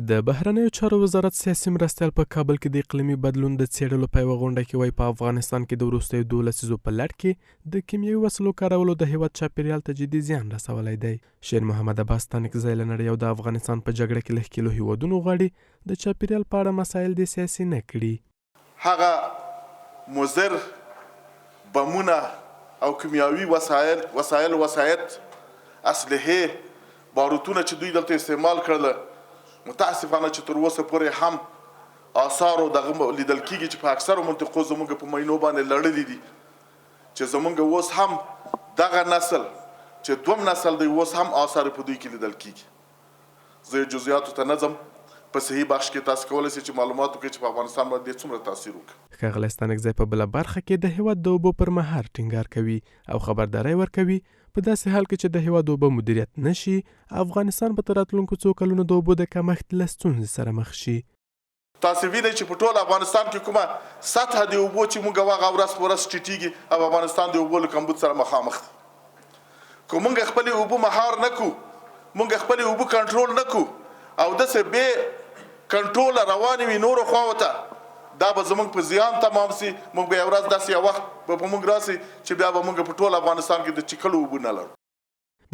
د بهرنیو چارو وزارت سیاسي مرستیال په کابل کې د اقلیمي بدلون د څیړلو په یوه غونډه کې وايي په افغانستان کې د وروستیو 12 لسیزو په لړ کې د کیمیاوي وسلو کارولو د هیواد چاپیریال ته جدي زیان رسولی دی. شیرمحمد عباس ستانکزی له نړۍ او د افغانستان په جګړه کې له ښکېلو هیوادونو غواړي د چاپیریال په اړه مسایل د سیاسي نکړي. هغه مضر بمونه او کیمیاوي وسایل اسلحې باروتونه چې دوی دلته استعمال کړل متاسفانه چې تر اوسه پورې هم آثارو دغه لیدل کېږي چې په اکثرو منطقو زموږ په مینو باندې لړلي دي چې زموږ اوس هم دغه نسل چې دوم نسل دی اوس هم آثار په دوی کې لیدل کېږي. زه جزئیاتو ته نه ځم، په صحیح بخش کې تاسو کولی شئ چې معلومات وکړئ چې په افغانستان باندې څومره تاثیر وکړي. ښاغلی ستانکزی په بله برخه کې د هیواد د اوبو پر مهار ټینګار کوي او خبرداری ورکوي په داسې حال کې چې د هیواد اوبه مدیریت نشي افغانستان به تر راتلونکو څو کلونو د اوبو د کمښت له ستونزې سره مخ شي. تاسو وینئ چې په ټول افغانستان کې کومه سطحه د اوبو چې موږ هغه ورځ په ورځ ټیټیږي او افغانستان د اوبو له کمبود سره مخامخ دی. که موږ خپلې اوبه مهار نه کړو، موږ خپلې اوبه کنټرول نه کړو او داسې بې کنټروله روانې وي نورو خواو ته، دا به زموږ په زیان تمام سي. موږ به یو ورځ داسې یو وخت به په موږ راسي چې بیا به موږ په ټول افغانستان کې د څښلو اوبه نه لرو.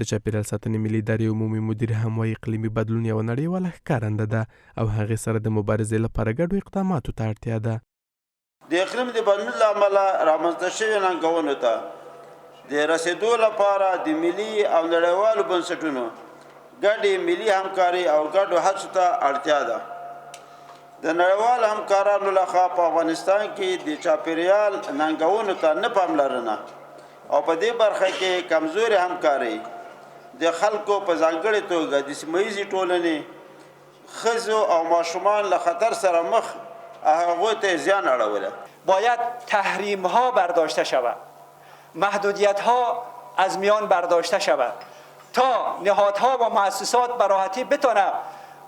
د چاپیریال ساتنې ملي ادارې عمومي مدیر هم وايي اقلیمي بدلون یوه نړیواله ښکارنده ده او هغې سره د مبارزې لپاره ګډو اقداماتو ته اړتیا ده. د اقلیم د بدلون له امله رامنځته شوې ننګونو ته د رسېدو لپاره د ملي او نړیوالو بنسټونو ګډې ملي همکاري او ګډو هڅو ته اړتیا ده. د نړیوالو همکارانو لخوا په افغانستان کې د چاپیریال ننګونو ته نه پاملرنه او په دې برخه کې کمزوري همکاري د خلکو په ځانګړې توګه د سیمه ییزې ټولنې ښځو او ماشومان له خطر سره مخ هغوی ته زیان اړولی. باید تحریم ها برداشته شود، محدودیت ها از میان برداشته شود تا نهادها و مؤسسات به راحتی بتونه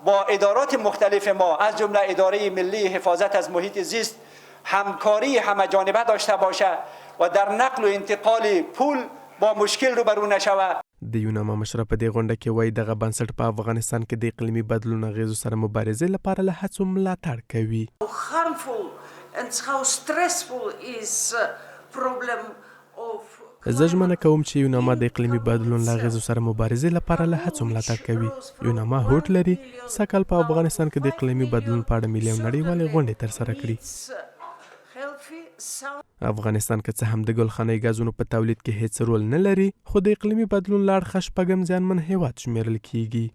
با ادارات مختلف ما از جمله اداره ملی حفاظت از محیط زیست همکاری همه جانبه داشته باشد و در نقل و انتقال پول با مشکل روبرو نشود. د یوناما مشره په دې غونډه کې وایي دغه بنسټ په افغانستان کې د اقلیمي بدلون اغیزو سره مبارزې لپاره له هڅو ملاتړ کوي. زه ژمنه کوم چې یوناما د اقلیمي بدلون له اغیزو سره مبارزې لپاره له هڅو ملاتړ کوي. یوناما هوډ لري سکالې په افغانستان کې د اقلیمي بدلون په اړه ملي او نړیوالې غونډې ترسره کړي. افغانستان که څه هم د ګلخانه‌ای ګازونو په تولید کې هیڅ رول نه لري خو د اقلیمي بدلون له اړخه شپږم زیانمن هیواد شمیرل کیږي.